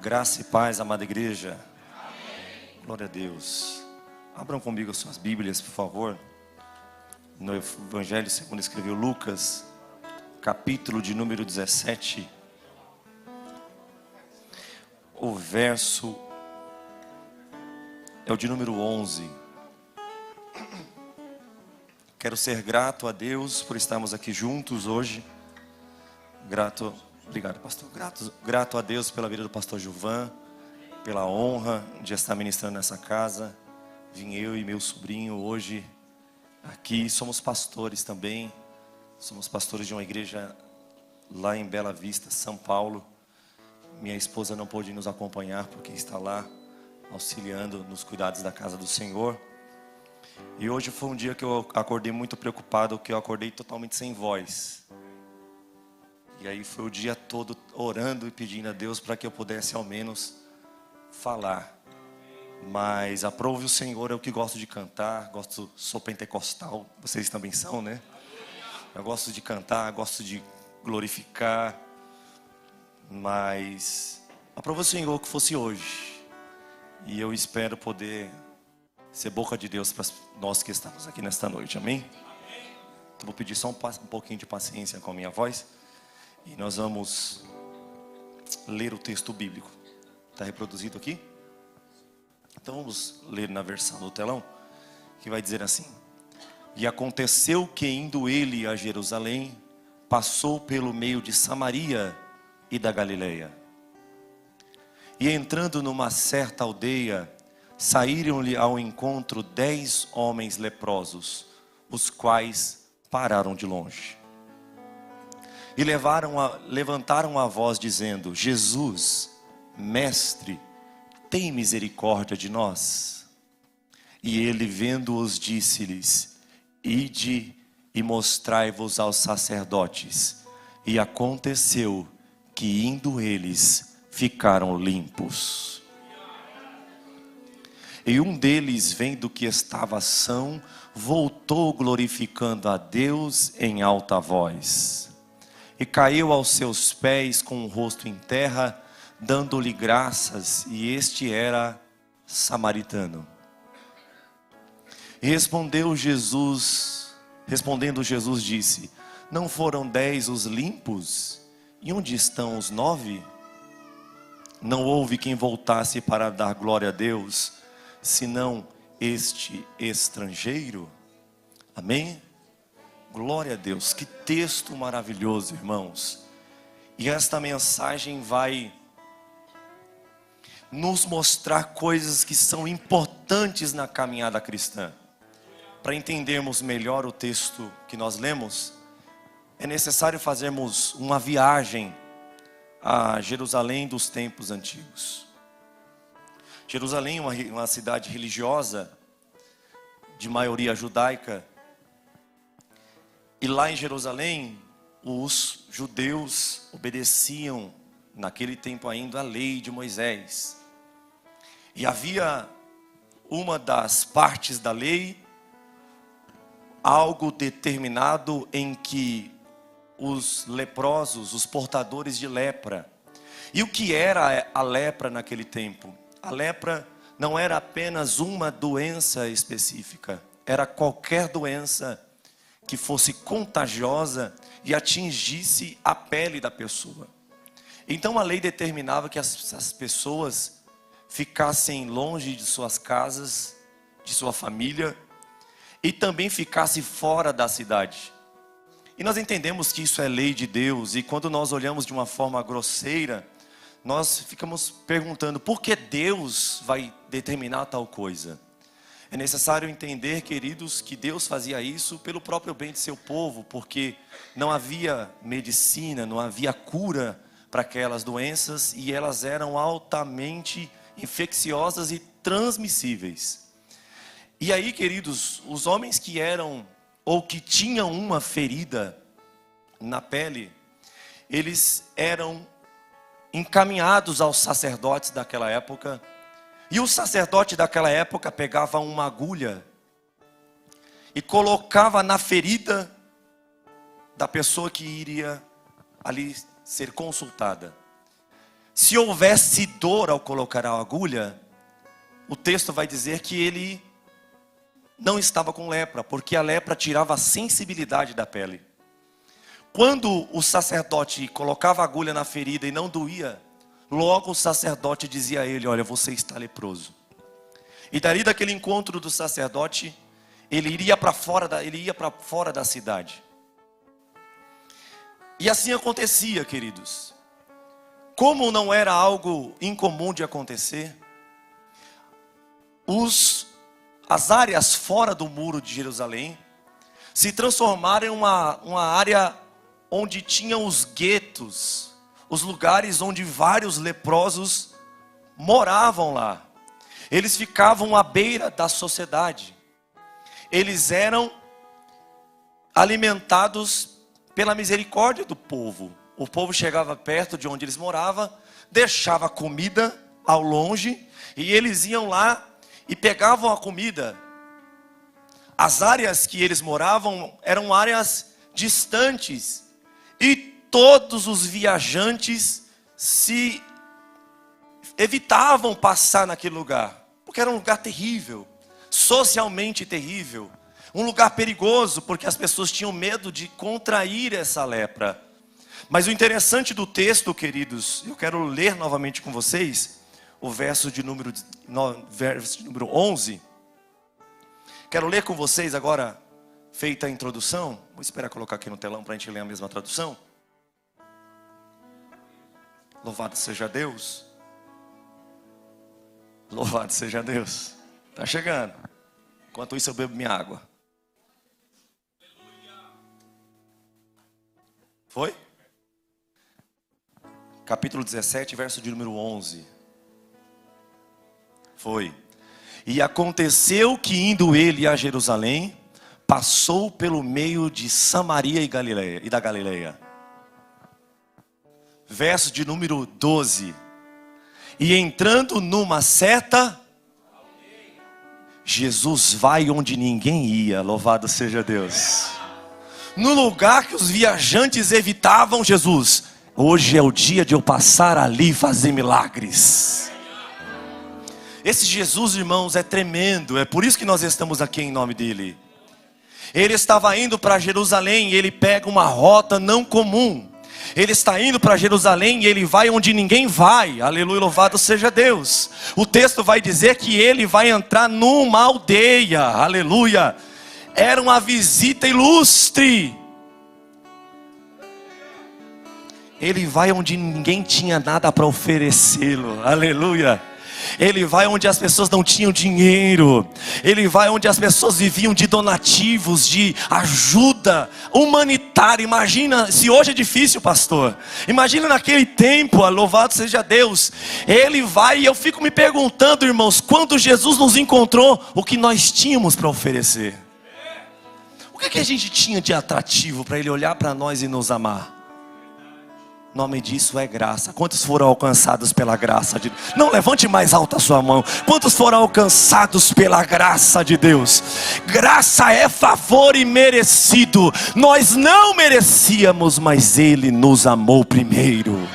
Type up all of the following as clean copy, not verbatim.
Graça e paz, amada igreja. Amém. Glória a Deus. Abram comigo as suas Bíblias, por favor. No Evangelho segundo escreveu Lucas, capítulo de número 17. O verso é o de número 11. Quero ser grato a Deus por estarmos aqui juntos hoje. Obrigado, pastor. Grato a Deus pela vida do pastor Gilvan, pela honra de estar ministrando nessa casa. Vim eu e meu sobrinho hoje aqui. Somos pastores também. Somos pastores de uma igreja lá em Bela Vista, São Paulo. Minha esposa não pôde nos acompanhar porque está lá auxiliando nos cuidados da casa do Senhor. E hoje foi um dia que eu acordei muito preocupado, que eu acordei totalmente sem voz. E aí foi o dia todo orando e pedindo a Deus para que eu pudesse ao menos falar. Mas aprove o Senhor, eu que gosto de cantar, sou pentecostal, vocês também são, né? Eu gosto de cantar, gosto de glorificar. Mas aprove o Senhor que fosse hoje. E eu espero poder ser boca de Deus para nós que estamos aqui nesta noite, amém? Então, vou pedir só um pouquinho de paciência com a minha voz. E nós vamos ler o texto bíblico. Está reproduzido aqui? Então vamos ler na versão do telão, que vai dizer assim: E aconteceu que indo ele a Jerusalém, passou pelo meio de Samaria e da Galileia. E entrando numa certa aldeia, saíram-lhe ao encontro 10 homens leprosos, os quais pararam de longe. E levantaram a voz dizendo: Jesus, mestre, tem misericórdia de nós. E ele, vendo-os, disse-lhes: Ide e mostrai-vos aos sacerdotes. E aconteceu que, indo eles, ficaram limpos. E um deles, vendo que estava são, voltou glorificando a Deus em alta voz. E caiu aos seus pés com o rosto em terra, dando-lhe graças, e este era samaritano. E respondendo Jesus disse: Não foram 10 os limpos? E onde estão os 9? Não houve quem voltasse para dar glória a Deus, senão este estrangeiro. Amém? Glória a Deus, que texto maravilhoso, irmãos. E esta mensagem vai nos mostrar coisas que são importantes na caminhada cristã. Para entendermos melhor o texto que nós lemos, é necessário fazermos uma viagem a Jerusalém dos tempos antigos. Jerusalém é uma cidade religiosa, de maioria judaica. E lá em Jerusalém, os judeus obedeciam, naquele tempo ainda, a lei de Moisés. E havia uma das partes da lei, algo determinado em que os leprosos, os portadores de lepra. E o que era a lepra naquele tempo? A lepra não era apenas uma doença específica, era qualquer doença que fosse contagiosa e atingisse a pele da pessoa. Então a lei determinava que as pessoas ficassem longe de suas casas, de sua família, e também ficassem fora da cidade. E nós entendemos que isso é lei de Deus, e quando nós olhamos de uma forma grosseira, nós ficamos perguntando: por que Deus vai determinar tal coisa? É necessário entender, queridos, que Deus fazia isso pelo próprio bem de seu povo, porque não havia medicina, não havia cura para aquelas doenças, e elas eram altamente infecciosas e transmissíveis. E aí, queridos, os homens que eram ou que tinham uma ferida na pele, eles eram encaminhados aos sacerdotes daquela época. E o sacerdote daquela época pegava uma agulha e colocava na ferida da pessoa que iria ali ser consultada. se houvesse dor ao colocar a agulha, o texto vai dizer que ele não estava com lepra, porque a lepra tirava a sensibilidade da pele. Quando o sacerdote colocava a agulha na ferida e não doía, logo o sacerdote dizia a ele: olha, você está leproso. E dali daquele encontro do sacerdote, ele ia para fora da cidade. E assim acontecia, queridos. Como não era algo incomum de acontecer, as áreas fora do muro de Jerusalém se transformaram em uma área onde tinham os guetos, os lugares onde vários leprosos moravam lá. Eles ficavam à beira da sociedade. Eles eram alimentados pela misericórdia do povo. O povo chegava perto de onde eles moravam, deixava comida ao longe, e eles iam lá e pegavam a comida. As áreas que eles moravam eram áreas distantes, e todos os viajantes se evitavam passar naquele lugar, porque era um lugar terrível, socialmente terrível, um lugar perigoso, porque as pessoas tinham medo de contrair essa lepra. Mas o interessante do texto, queridos, eu quero ler novamente com vocês o verso de número 11. Quero ler com vocês agora, feita a introdução. Vou esperar colocar aqui no telão para a gente ler a mesma tradução. Louvado seja Deus. Louvado seja Deus. Está chegando. Enquanto isso eu bebo minha água. Foi? Capítulo 17, verso de número 11. Foi. E aconteceu que indo ele a Jerusalém, passou pelo meio de Samaria e da Galileia. Verso de número 12. E entrando numa certa, Jesus vai onde ninguém ia, louvado seja Deus. No lugar que os viajantes evitavam, Jesus: hoje é o dia de eu passar ali e fazer milagres. Esse Jesus, irmãos, é tremendo. É por isso que nós estamos aqui em nome dele. Ele estava indo para Jerusalém e ele pega uma rota não comum. Ele está indo para Jerusalém e ele vai onde ninguém vai. Aleluia, louvado seja Deus. O texto vai dizer que ele vai entrar numa aldeia. Aleluia. Era uma visita ilustre. Ele vai onde ninguém tinha nada para oferecê-lo. Aleluia. Ele vai onde as pessoas não tinham dinheiro. Ele vai onde as pessoas viviam de donativos, de ajuda humanitária. Imagina, se hoje é difícil, pastor, imagina naquele tempo, louvado seja Deus. Ele vai, e eu fico me perguntando, irmãos, quando Jesus nos encontrou, o que nós tínhamos para oferecer? O que a gente tinha de atrativo para ele olhar para nós e nos amar? O nome disso é graça. Quantos foram alcançados pela graça de Deus? Não, levante mais alta a sua mão. Quantos foram alcançados pela graça de Deus? Graça é favor imerecido. Nós não merecíamos, mas Ele nos amou primeiro.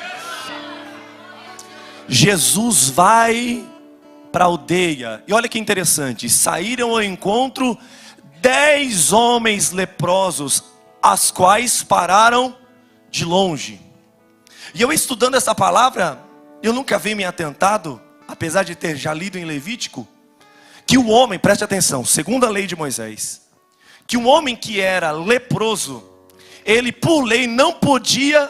Jesus vai para a aldeia. E olha que interessante. Saíram ao encontro 10 homens leprosos, as quais pararam de longe. E eu estudando essa palavra, eu nunca havia me atentado, apesar de ter já lido em Levítico, que o homem, preste atenção, segundo a lei de Moisés, que um homem que era leproso, ele por lei não podia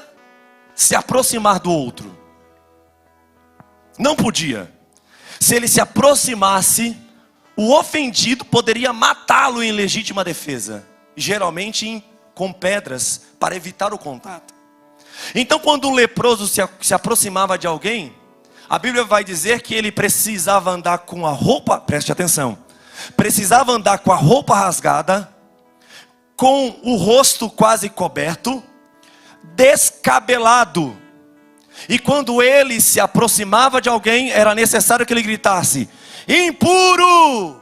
se aproximar do outro. Não podia. Se ele se aproximasse, o ofendido poderia matá-lo em legítima defesa, geralmente com pedras, para evitar o contato. Então quando o leproso se aproximava de alguém, a Bíblia vai dizer que ele precisava andar com a roupa, preste atenção, precisava andar com a roupa rasgada, com o rosto quase coberto, descabelado. E quando ele se aproximava de alguém, era necessário que ele gritasse: impuro!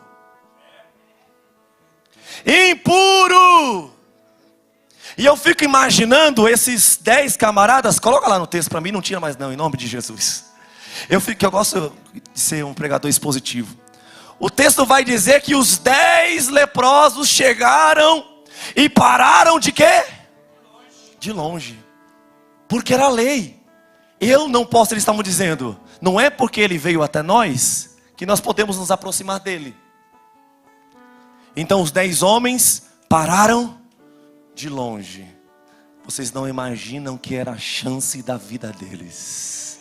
Impuro! E eu fico imaginando esses 10 camaradas, coloca lá no texto para mim, não tira mais não, em nome de Jesus. Eu gosto de ser um pregador expositivo. O texto vai dizer que os 10 leprosos chegaram e pararam de quê? De longe. Porque era lei. Eu não posso, eles estavam dizendo, não é porque ele veio até nós que nós podemos nos aproximar dele. Então os 10 homens pararam de longe. Vocês não imaginam que era a chance da vida deles.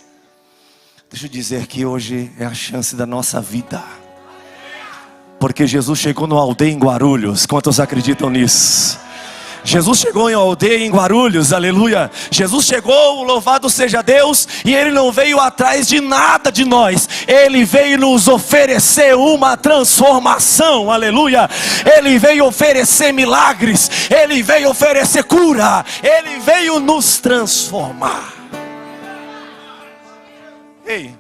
Deixa eu dizer que hoje é a chance da nossa vida. Porque Jesus chegou numa aldeia em Guarulhos. Quantos acreditam nisso? Jesus chegou em aldeia em Guarulhos, aleluia. Jesus chegou, louvado seja Deus. E Ele não veio atrás de nada de nós. Ele veio nos oferecer uma transformação, aleluia. Ele veio oferecer milagres. Ele veio oferecer cura. Ele veio nos transformar. Ei,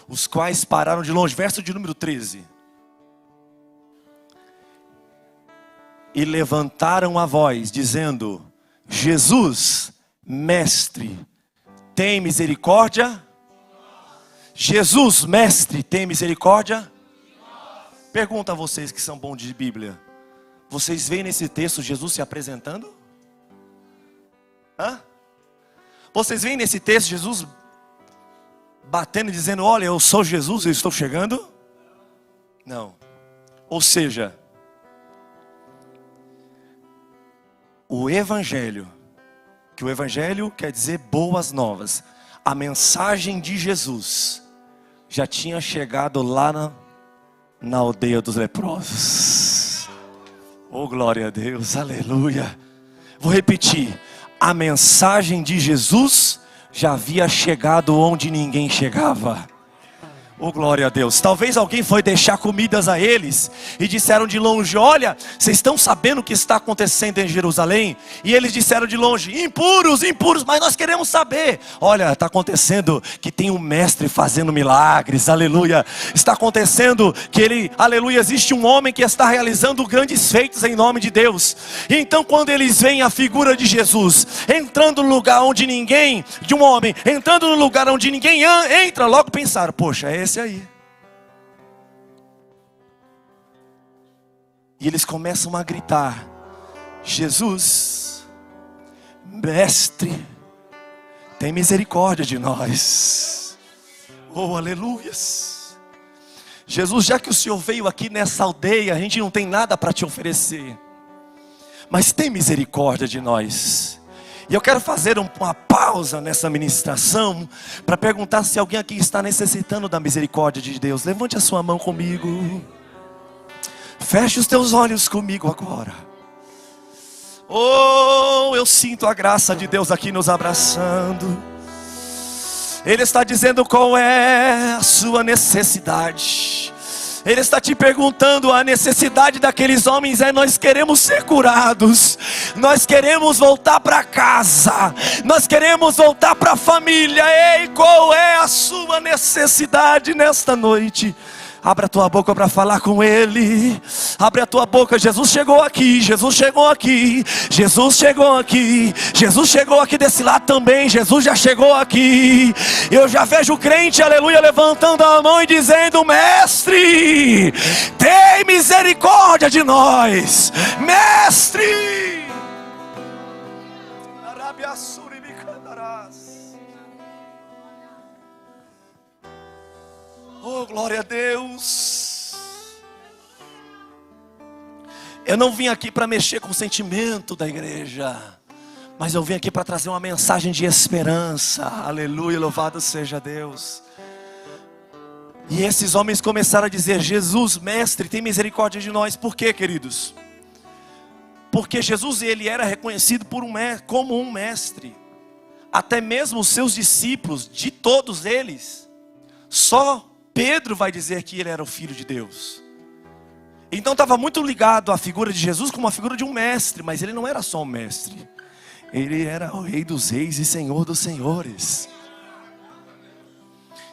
os quais pararam de longe, verso de número 13. E levantaram a voz, dizendo: Jesus, mestre, tem misericórdia? Jesus, mestre, tem misericórdia? Pergunta a vocês que são bons de Bíblia. Vocês veem nesse texto Jesus se apresentando? Hã? Vocês veem nesse texto Jesus batendo e dizendo: olha, eu sou Jesus, eu estou chegando? Não. Ou seja, o Evangelho, que o Evangelho quer dizer boas novas, a mensagem de Jesus já tinha chegado lá na aldeia dos leprosos. Oh, glória a Deus, aleluia. Vou repetir, a mensagem de Jesus já havia chegado onde ninguém chegava. Oh, glória a Deus. Talvez alguém foi deixar comidas a eles e disseram de longe: olha, vocês estão sabendo o que está acontecendo em Jerusalém? E eles disseram de longe: impuros, impuros, mas nós queremos saber. Olha, está acontecendo que tem um mestre fazendo milagres, aleluia. Está acontecendo que ele, aleluia, existe um homem que está realizando grandes feitos em nome de Deus. E então quando eles veem a figura de Jesus entrando no lugar onde ninguém, de um homem entrando no lugar onde ninguém entra, logo pensaram: poxa, é esse aí. E eles começam a gritar: Jesus, mestre, tem misericórdia de nós. Oh, aleluias. Jesus, já que o Senhor veio aqui nessa aldeia, a gente não tem nada para te oferecer, mas tem misericórdia de nós. E eu quero fazer uma pausa nessa ministração para perguntar se alguém aqui está necessitando da misericórdia de Deus. Levante a sua mão comigo. Feche os teus olhos comigo agora. Oh, eu sinto a graça de Deus aqui nos abraçando. Ele está dizendo qual é a sua necessidade. Ele está te perguntando, a necessidade daqueles homens é: nós queremos ser curados, nós queremos voltar para casa, nós queremos voltar para a família. Ei, qual é a sua necessidade nesta noite? Abra a tua boca para falar com Ele. Abre a tua boca. Jesus chegou aqui, Jesus chegou aqui, Jesus chegou aqui, Jesus chegou aqui desse lado também. Jesus já chegou aqui. Eu já vejo o crente, aleluia, levantando a mão e dizendo: mestre, tem misericórdia de nós, mestre. Oh, glória a Deus. Eu não vim aqui para mexer com o sentimento da igreja, mas eu vim aqui para trazer uma mensagem de esperança. Aleluia, louvado seja Deus. E esses homens começaram a dizer: Jesus, mestre, tem misericórdia de nós. Por quê, queridos? Porque Jesus, ele era reconhecido como um mestre. Até mesmo os seus discípulos, de todos eles, só Pedro vai dizer que ele era o Filho de Deus. Então estava muito ligado à figura de Jesus como a figura de um mestre. Mas ele não era só um mestre, ele era o Rei dos Reis e Senhor dos Senhores.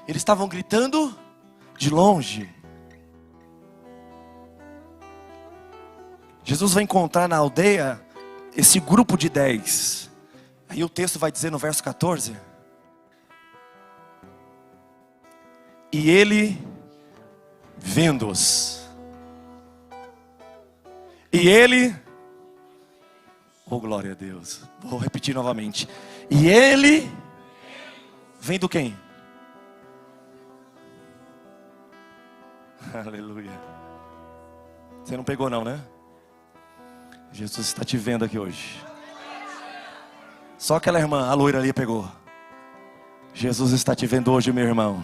Eles estavam gritando de longe. Jesus vai encontrar na aldeia esse grupo de 10. Aí o texto vai dizer no verso 14 E ele, vendo-os. E ele, oh glória a Deus, vou repetir novamente. E ele, vendo quem? Aleluia. Você não pegou não, né? Jesus está te vendo aqui hoje. Só aquela irmã, a loira ali pegou. Jesus está te vendo hoje, meu irmão.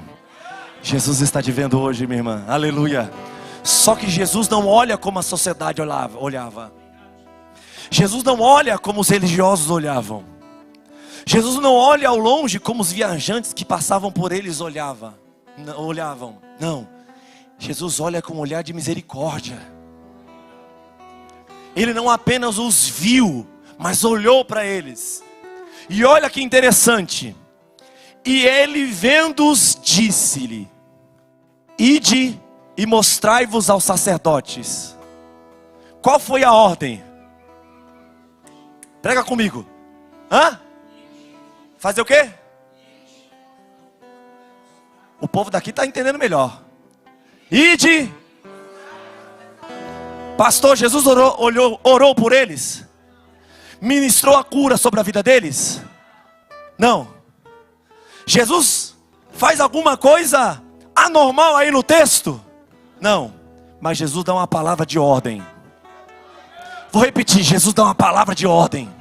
Jesus está te vendo hoje, minha irmã. Aleluia. Só que Jesus não olha como a sociedade olhava. Jesus não olha como os religiosos olhavam. Jesus não olha ao longe como os viajantes que passavam por eles olhavam. Não. Jesus olha com um olhar de misericórdia. Ele não apenas os viu, mas olhou para eles. E olha que interessante. E ele vendo-os disse-lhe: ide e mostrai-vos aos sacerdotes. Qual foi a ordem? Prega comigo. Fazer o quê? O povo daqui está entendendo melhor. Ide. Pastor, Jesus orou por eles? Ministrou a cura sobre a vida deles? Não. Jesus faz alguma coisa anormal aí no texto? Não. Mas Jesus dá uma palavra de ordem. Vou repetir, Jesus dá uma palavra de ordem.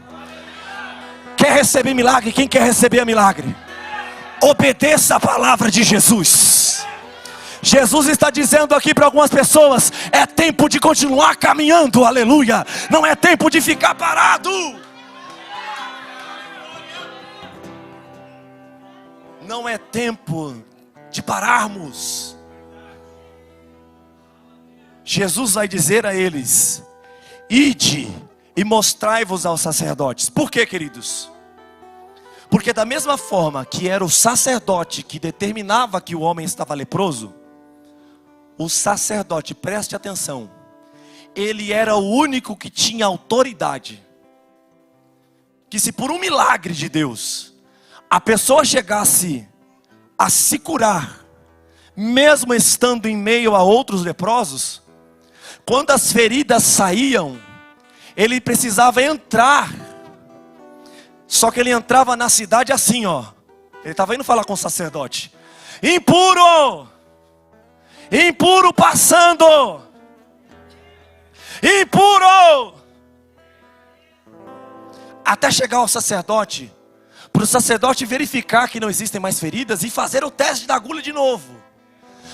Quer receber milagre? Quem quer receber milagre? Obedeça a palavra de Jesus. Jesus está dizendo aqui para algumas pessoas: é tempo de continuar caminhando, aleluia. Não é tempo de ficar parado. Não é tempo de pararmos. Jesus vai dizer a eles: ide e mostrai-vos aos sacerdotes. Por quê, queridos? Porque da mesma forma que era o sacerdote que determinava que o homem estava leproso, o sacerdote, preste atenção, ele era o único que tinha autoridade. Que se por um milagre de Deus, a pessoa chegasse a se curar, mesmo estando em meio a outros leprosos, quando as feridas saíam, ele precisava entrar. Só que ele entrava na cidade assim, ó. Ele estava indo falar com o sacerdote: impuro! Impuro passando! Impuro! Até chegar ao sacerdote, para o sacerdote verificar que não existem mais feridas e fazer o teste da agulha de novo.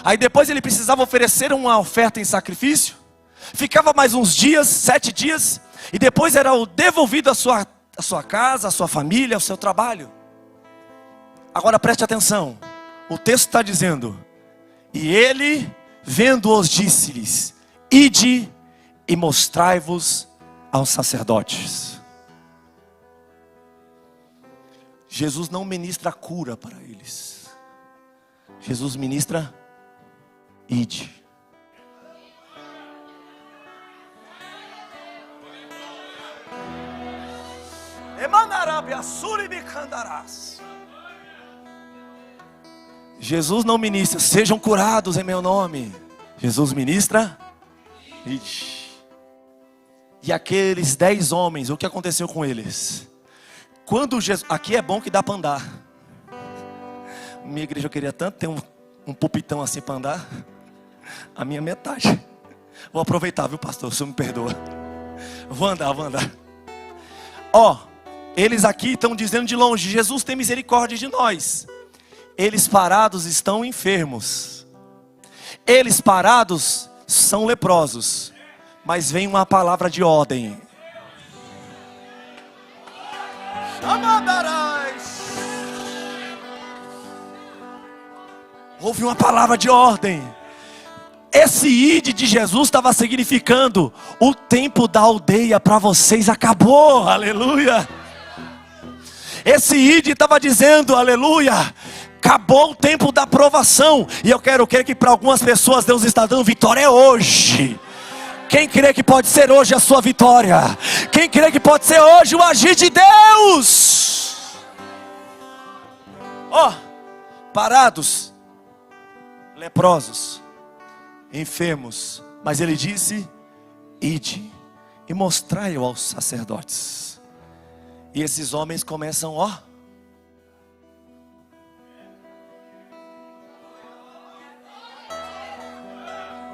Aí depois ele precisava oferecer uma oferta em sacrifício. Ficava mais uns dias, 7 dias, e depois era devolvido à sua casa, à sua família, ao seu trabalho. Agora preste atenção, o texto está dizendo: e ele, vendo-os, disse-lhes: ide e mostrai-vos aos sacerdotes. Jesus não ministra a cura para eles. Jesus ministra: ide. Jesus não ministra: sejam curados em meu nome. Jesus ministra: ide. E aqueles 10 homens, o que aconteceu com eles? Quando Jesus, aqui é bom que dá para andar. Minha igreja eu queria tanto ter um pulpitão assim para andar. A minha metade. Vou aproveitar, viu, pastor? O senhor me perdoa. Vou andar. Eles aqui estão dizendo de longe: Jesus tem misericórdia de nós. Eles parados estão enfermos. Eles parados são leprosos. Mas vem uma palavra de ordem. Houve uma palavra de ordem. Esse ide de Jesus estava significando: o tempo da aldeia para vocês acabou, aleluia. Esse ide estava dizendo, aleluia, acabou o tempo da provação. E eu quero crer que para algumas pessoas Deus está dando vitória hoje. Quem crê que pode ser hoje a sua vitória? Quem crê que pode ser hoje o agir de Deus? Parados. leprosos, enfermos. Mas ele disse: ide e mostrai-o aos sacerdotes. E esses homens começam, ó,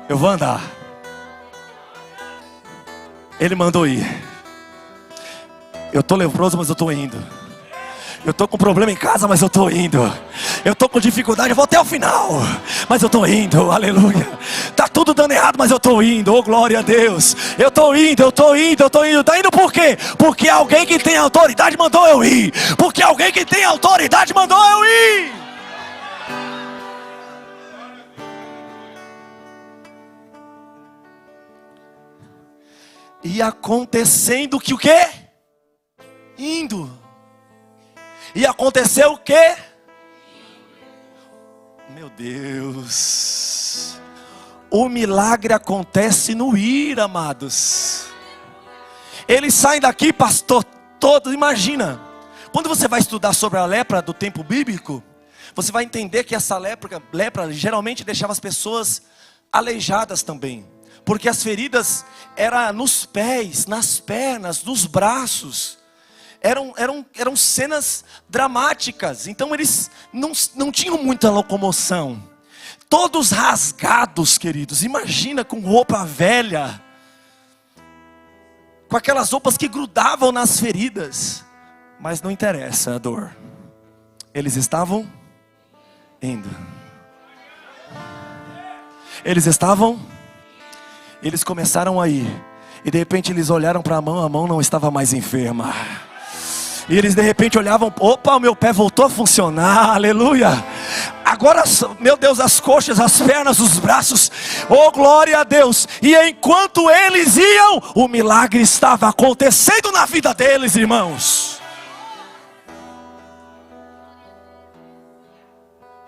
eu vou andar. Ele mandou ir. Eu estou leproso, mas eu estou indo. Eu estou com problema em casa, mas eu estou indo. Eu estou com dificuldade, eu vou até o final, mas eu estou indo, aleluia. Está tudo dando errado, mas eu estou indo, oh glória a Deus. Eu estou indo, eu estou indo, eu estou indo. Está indo por quê? Porque alguém que tem autoridade mandou eu ir. Porque alguém que tem autoridade mandou eu ir. E acontecendo que o quê? Indo. E aconteceu o quê? Meu Deus. O milagre acontece no ir, amados. Eles saem daqui, pastor, todos, imagina. Quando você vai estudar sobre a lepra do tempo bíblico, você vai entender que essa lepra geralmente deixava as pessoas aleijadas também. Porque as feridas eram nos pés, nas pernas, nos braços. Eram cenas dramáticas. Então eles não tinham muita locomoção. Todos rasgados, queridos. Imagina, com roupa velha. Com aquelas roupas que grudavam nas feridas. Mas não interessa a dor. Eles estavam indo. Eles começaram a ir. E de repente eles olharam para a mão não estava mais enferma. E eles de repente olhavam, opa, o meu pé voltou a funcionar, aleluia. Agora, meu Deus, as coxas, as pernas, os braços, oh glória a Deus. E enquanto eles iam, o milagre estava acontecendo na vida deles, irmãos.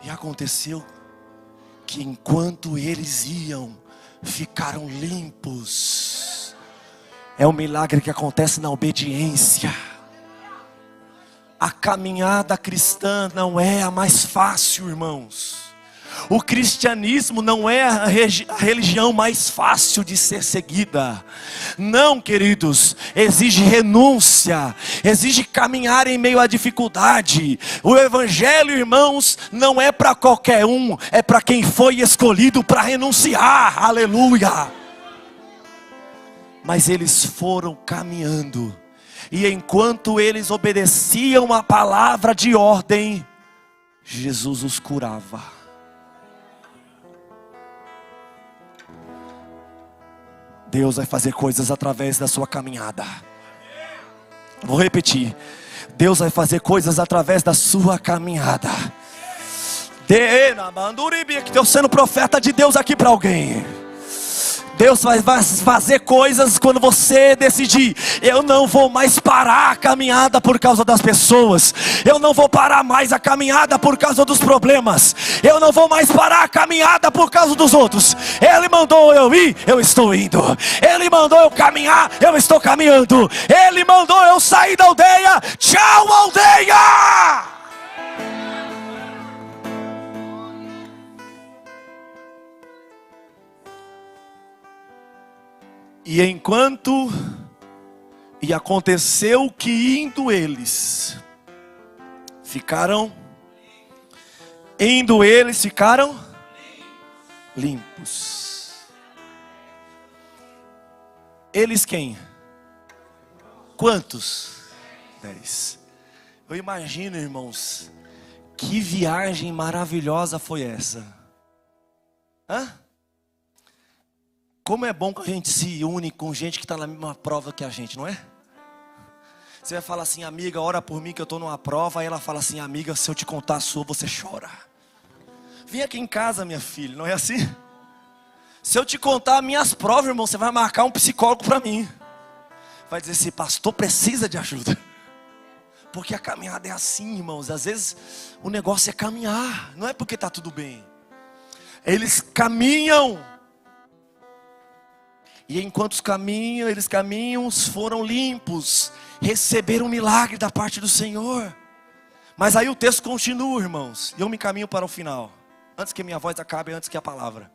E aconteceu que enquanto eles iam, ficaram limpos. É um milagre que acontece na obediência. A caminhada cristã não é a mais fácil, irmãos. O cristianismo não é a religião mais fácil de ser seguida. Não, queridos, exige renúncia, exige caminhar em meio à dificuldade. O evangelho, irmãos, não é para qualquer um, é para quem foi escolhido para renunciar, aleluia. Mas eles foram caminhando, e enquanto eles obedeciam a palavra de ordem, Jesus os curava. Deus vai fazer coisas através da sua caminhada. Vou repetir. Deus vai fazer coisas através da sua caminhada. Estou sendo profeta de Deus aqui para alguém. Deus vai fazer coisas quando você decidir. Eu não vou mais parar a caminhada por causa das pessoas. Eu não vou parar mais a caminhada por causa dos problemas. Eu não vou mais parar a caminhada por causa dos outros. Ele mandou eu ir, eu estou indo. Ele mandou eu caminhar, eu estou caminhando. Ele mandou eu sair da aldeia. Tchau, aldeia! E aconteceu que indo eles ficaram limpos. Eles quem? Quantos? 10. Eu imagino, irmãos, que viagem maravilhosa foi essa. Como é bom que a gente se une com gente que está na mesma prova que a gente, não é? Você vai falar assim, amiga, ora por mim que eu estou numa prova. Aí ela fala assim, amiga, se eu te contar a sua, você chora. Vem aqui em casa, minha filha, não é assim? Se eu te contar as minhas provas, irmão, você vai marcar um psicólogo para mim. Vai dizer assim, pastor precisa de ajuda. Porque a caminhada é assim, irmãos. Às vezes o negócio é caminhar, não é porque está tudo bem. Eles caminham. E enquanto eles caminham, foram limpos, receberam um milagre da parte do Senhor. Mas aí o texto continua, irmãos, e eu me encaminho para o final. Antes que minha voz acabe, antes que a palavra.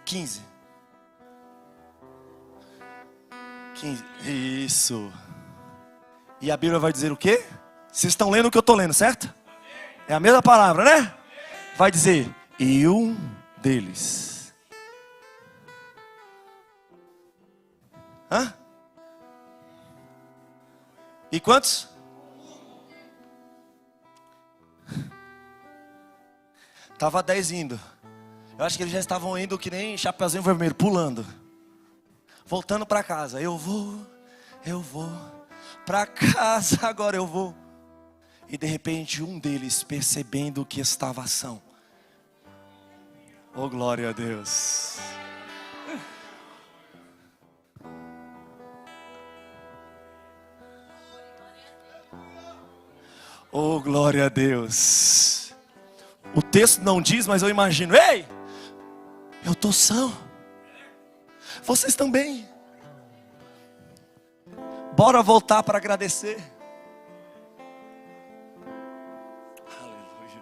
15. Isso. E a Bíblia vai dizer o quê? Vocês estão lendo o que eu estou lendo, certo? É a mesma palavra, né? Vai dizer, e um deles. Hã? E quantos? Tava 10 indo. Eu acho que eles já estavam indo que nem Chapeuzinho Vermelho, pulando. Voltando para casa. Eu vou para casa, agora eu vou. E de repente um deles, percebendo que estava ação. Oh, glória a Deus. Oh, glória a Deus. O texto não diz, mas eu imagino. Ei, eu estou são. Vocês também. Bora voltar para agradecer. Aleluia.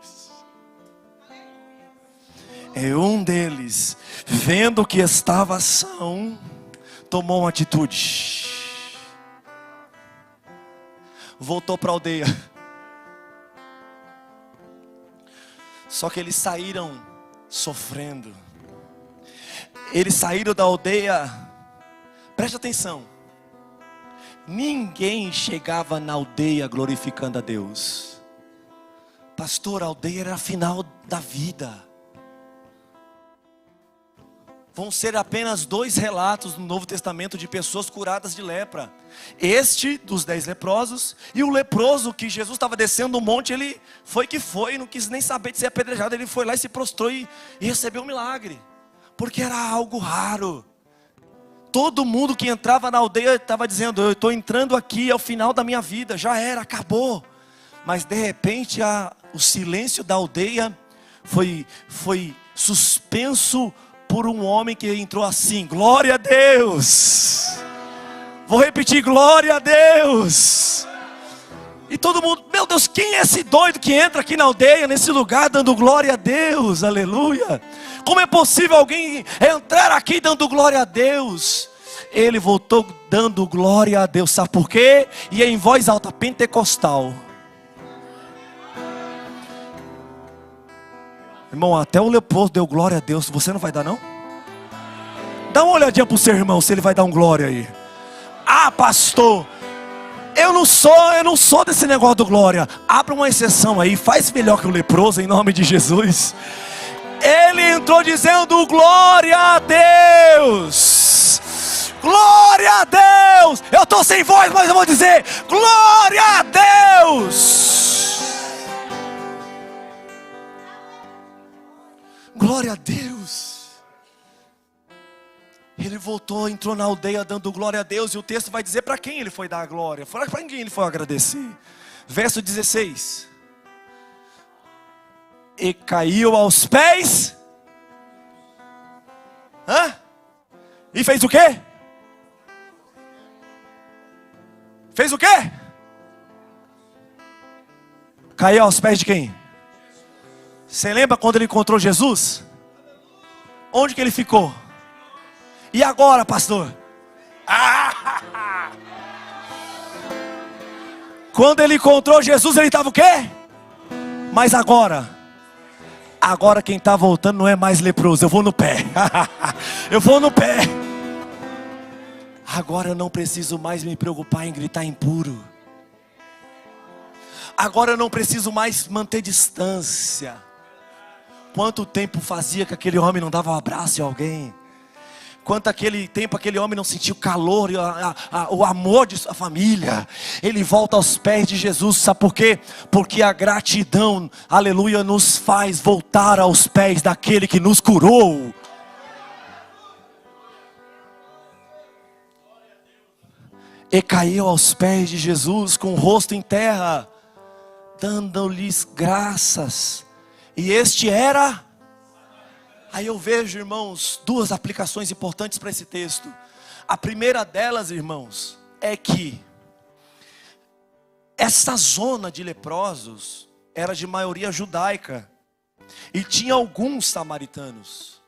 E um deles, vendo que estava são, tomou uma atitude. Voltou para a aldeia. Só que eles saíram sofrendo. Eles saíram da aldeia. Preste atenção. Ninguém chegava na aldeia glorificando a Deus. Pastor, a aldeia era a final da vida. Vão ser apenas 2 relatos no Novo Testamento de pessoas curadas de lepra. Este dos 10 leprosos, e o leproso que Jesus estava descendo o monte, ele foi, não quis nem saber de ser apedrejado. Ele foi lá e se prostrou e recebeu um milagre. Porque era algo raro. Todo mundo que entrava na aldeia estava dizendo, eu estou entrando aqui, é o final da minha vida, já era, acabou. Mas de repente o silêncio da aldeia foi suspenso por um homem que entrou assim, glória a Deus. Vou repetir, glória a Deus. E todo mundo, meu Deus, quem é esse doido que entra aqui na aldeia, nesse lugar, dando glória a Deus, aleluia. Como é possível alguém entrar aqui dando glória a Deus? Ele voltou dando glória a Deus, sabe por quê? E em voz alta, pentecostal. Irmão, até o leproso deu glória a Deus. Você não vai dar não? Dá uma olhadinha para o seu irmão, se ele vai dar um glória aí. Ah, pastor, eu não sou desse negócio do glória. Abra uma exceção aí, faz melhor que o leproso em nome de Jesus. Ele entrou dizendo glória a Deus. Glória a Deus. Eu estou sem voz, mas eu vou dizer glória a Deus. Glória a Deus. Ele voltou, entrou na aldeia dando glória a Deus. E o texto vai dizer para quem ele foi dar a glória. Para quem ele foi agradecer. Verso 16. E caiu aos pés. E fez o quê? Fez o quê? Caiu aos pés de quem? Você lembra quando ele encontrou Jesus? Onde que ele ficou? E agora, pastor? Quando ele encontrou Jesus, ele estava o quê? Mas agora quem está voltando não é mais leproso. Eu vou no pé. Eu vou no pé. Agora eu não preciso mais me preocupar em gritar impuro. Agora eu não preciso mais manter distância. Quanto tempo fazia que aquele homem não dava um abraço em alguém? Quanto tempo aquele homem não sentiu o calor e o amor de sua família? Ele volta aos pés de Jesus, sabe por quê? Porque a gratidão, aleluia, nos faz voltar aos pés daquele que nos curou. E caiu aos pés de Jesus com o rosto em terra, dando-lhes graças. E este era... Aí eu vejo, irmãos, 2 aplicações importantes para esse texto. A primeira delas, irmãos, é que essa zona de leprosos era de maioria judaica. e tinha alguns samaritanos.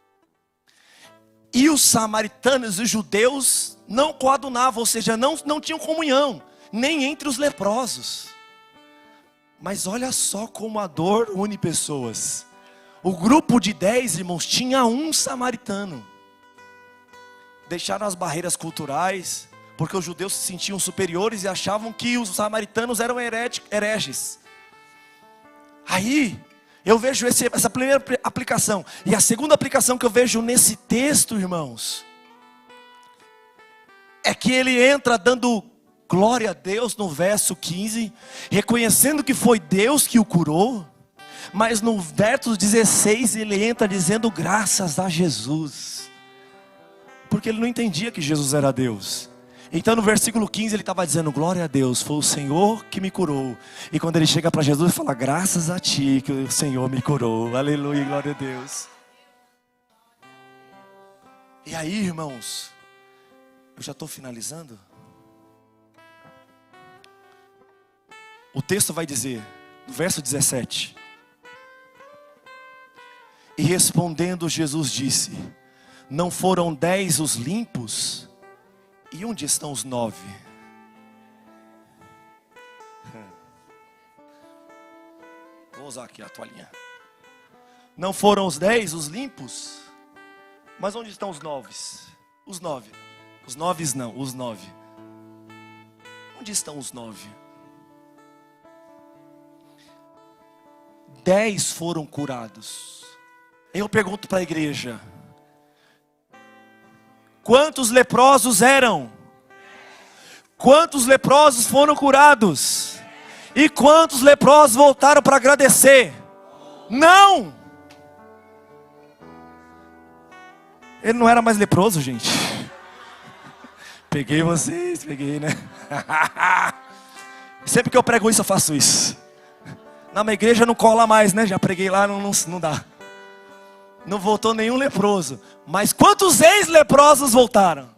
E os samaritanos e os judeus não coadunavam, ou seja, não tinham comunhão, nem entre os leprosos. Mas olha só como a dor une pessoas. O grupo de 10 irmãos tinha um samaritano. Deixaram as barreiras culturais, porque os judeus se sentiam superiores e achavam que os samaritanos eram hereges. Aí, eu vejo essa primeira aplicação. E a segunda aplicação que eu vejo nesse texto, irmãos, é que ele entra dando glória a Deus no verso 15, reconhecendo que foi Deus que o curou. Mas no verso 16 ele entra dizendo graças a Jesus, porque ele não entendia que Jesus era Deus. Então no versículo 15 ele estava dizendo glória a Deus, foi o Senhor que me curou. E quando ele chega para Jesus ele fala graças a ti que o Senhor me curou, aleluia, glória a Deus. E aí, irmãos, eu já estou finalizando. O texto vai dizer, no verso 17: e respondendo Jesus disse, não foram 10 os limpos? E onde estão os 9? Vou usar aqui a toalhinha. Não foram os 10 os limpos? Mas onde estão os 9? Os 9. Os 9 não, os 9. Onde estão os 9? 10 foram curados. Eu pergunto para a igreja: quantos leprosos eram? Quantos leprosos foram curados? E quantos leprosos voltaram para agradecer? Não! Ele não era mais leproso, gente. Peguei vocês, peguei, né? Sempre que eu prego isso, eu faço isso. Na minha igreja não cola mais, né? Já preguei lá, não dá. Não voltou nenhum leproso. Mas quantos ex-leprosos voltaram?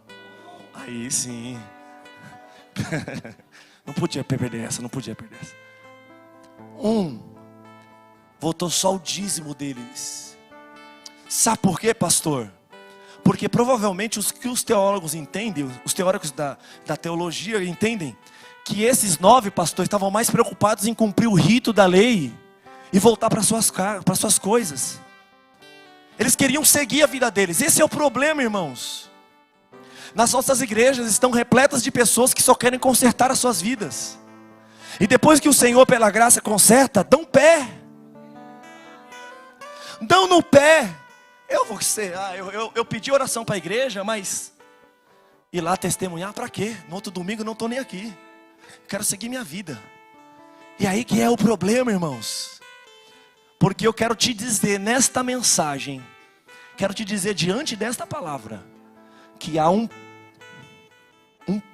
Aí sim. Não podia perder essa, não podia perder essa. Voltou só o dízimo deles. Sabe por quê, pastor? Porque provavelmente os teólogos entendem, os teóricos da teologia entendem, que esses 9 pastores estavam mais preocupados em cumprir o rito da lei e voltar para suas coisas. Eles queriam seguir a vida deles. Esse é o problema, irmãos. Nas nossas igrejas estão repletas de pessoas que só querem consertar as suas vidas. E depois que o Senhor, pela graça, conserta, dão pé. Dão no pé. Eu pedi oração para a igreja, mas ir lá testemunhar para quê? No outro domingo não estou nem aqui. Quero seguir minha vida. E aí que é o problema, irmãos. Porque eu quero te dizer nesta mensagem, quero te dizer diante desta palavra, que há um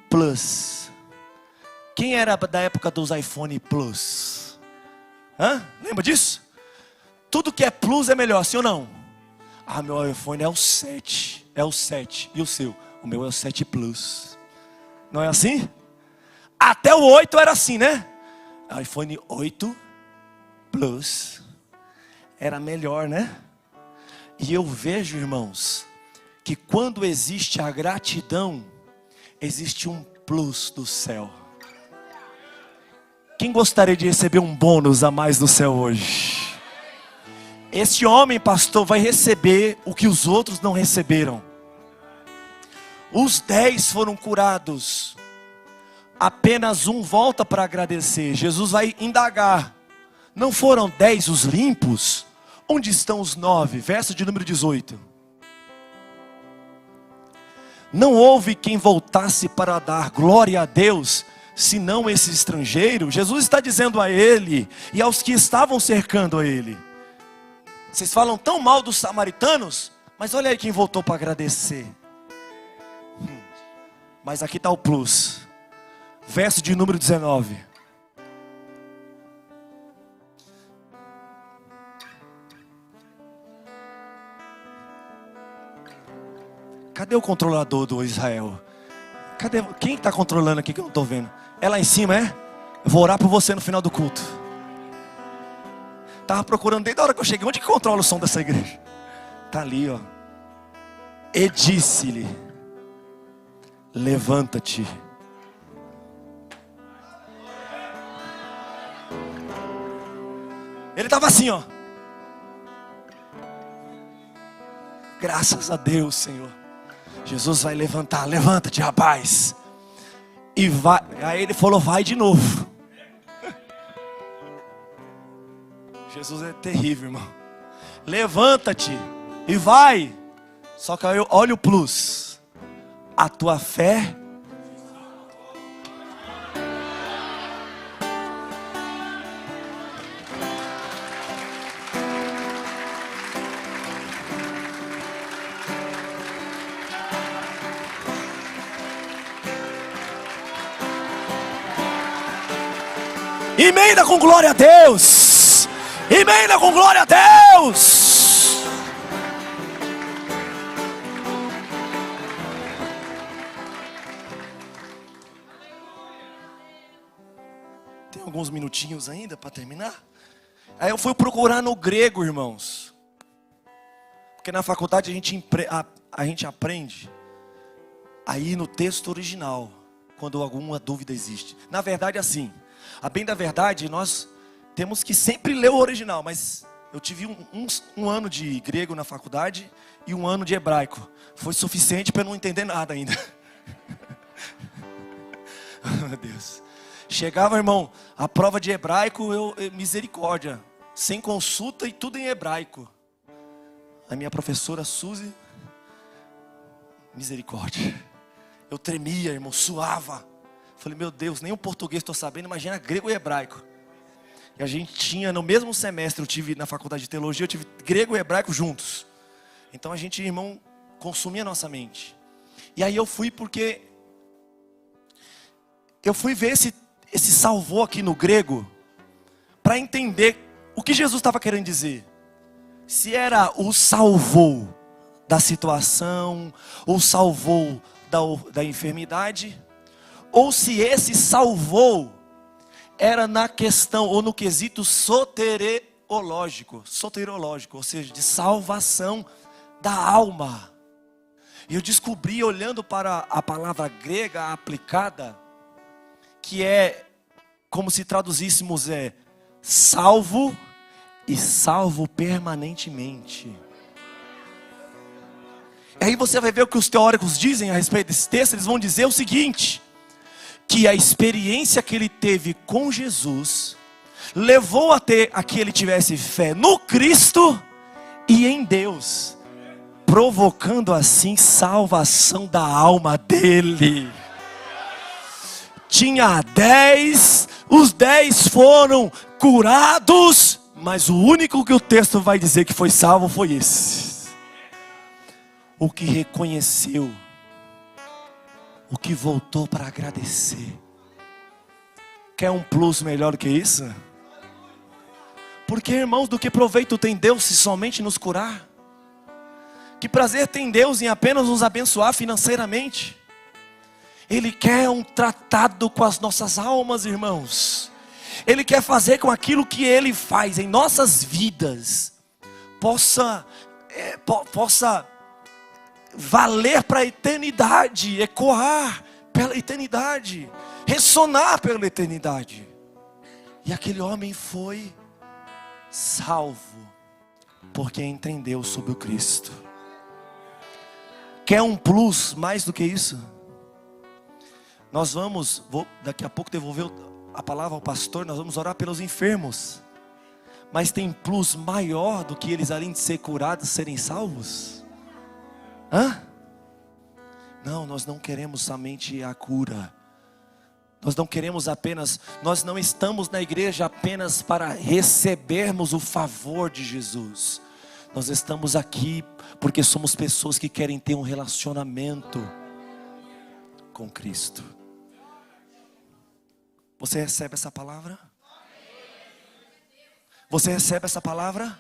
plus. Quem era da época dos iPhone Plus? Lembra disso? Tudo que é plus é melhor, sim ou não? Meu iPhone é o 7. É o 7. E o seu? O meu é o 7 Plus. Não é assim? Até o 8 era assim, né? iPhone 8 Plus era melhor, né? E eu vejo, irmãos, que quando existe a gratidão, existe um plus do céu. Quem gostaria de receber um bônus a mais do céu hoje? Este homem, pastor, vai receber o que os outros não receberam. Os 10 foram curados. Apenas um volta para agradecer. Jesus vai indagar. Não foram 10 os limpos? Onde estão os 9? Verso de número 18. Não houve quem voltasse para dar glória a Deus, senão esse estrangeiro. Jesus está dizendo a ele e aos que estavam cercando a ele: vocês falam tão mal dos samaritanos, mas olha aí quem voltou para agradecer. Mas aqui está o plus. Verso de número 19. Cadê o controlador do Israel? Cadê? Quem está controlando aqui que eu não estou vendo? É lá em cima, é? Eu vou orar por você no final do culto. Tava procurando desde a hora que eu cheguei. Onde que controla o som dessa igreja? Tá ali, ó. E disse-lhe: levanta-te. Ele estava assim, ó. Graças a Deus, Senhor. Jesus vai levantar. Levanta-te, rapaz. E vai. Aí ele falou: vai de novo. Jesus é terrível, irmão. Levanta-te e vai. Só que aí, olha o plus. A tua fé. Emenda com glória a Deus. Emenda com glória a Deus. Tem alguns minutinhos ainda para terminar. Aí eu fui procurar no grego, irmãos. Porque na faculdade a gente aprende aí no texto original, quando alguma dúvida existe. Na verdade, assim, a bem da verdade, nós temos que sempre ler o original. Mas eu tive um ano de grego na faculdade e um ano de hebraico. Foi suficiente para eu não entender nada ainda. Meu Deus. Chegava, irmão, a prova de hebraico, misericórdia. Sem consulta e tudo em hebraico. A minha professora Suzy, misericórdia. Eu tremia, irmão, suava. Falei, meu Deus, nem o português estou sabendo, imagina grego e hebraico. E a gente tinha, no mesmo semestre, eu tive na faculdade de teologia, eu tive grego e hebraico juntos. Então a gente, irmão, consumia a nossa mente. E aí eu fui porque eu fui ver esse salvou aqui no grego, para entender o que Jesus estava querendo dizer. Se era o salvou da situação, ou salvou da enfermidade, ou se esse salvou era na questão, ou no quesito soteriológico, ou seja, de salvação da alma. E eu descobri, olhando para a palavra grega aplicada, que é, como se traduzíssemos, salvo e salvo permanentemente. E aí você vai ver o que os teóricos dizem a respeito desse texto. Eles vão dizer o seguinte: que a experiência que ele teve com Jesus levou a que ele tivesse fé no Cristo e em Deus, provocando assim salvação da alma dele. Tinha 10, os 10 foram curados, mas o único que o texto vai dizer que foi salvo foi esse. O que reconheceu, o que voltou para agradecer. Quer um plus melhor que isso? Porque, irmãos, do que proveito tem Deus se somente nos curar? Que prazer tem Deus em apenas nos abençoar financeiramente? Ele quer um tratado com as nossas almas, irmãos. Ele quer fazer com aquilo que Ele faz em nossas vidas possa valer para a eternidade, ecoar pela eternidade, ressonar pela eternidade. E aquele homem foi salvo porque entendeu sobre o Cristo. Quer um plus mais do que isso? Vou daqui a pouco devolver a palavra ao pastor. Nós vamos orar pelos enfermos. Mas tem plus maior do que eles, além de ser curados, serem salvos? Não, nós não queremos somente a cura. Nós não estamos na igreja apenas para recebermos o favor de Jesus. Nós estamos aqui porque somos pessoas que querem ter um relacionamento com Cristo. Você recebe essa palavra? Você recebe essa palavra?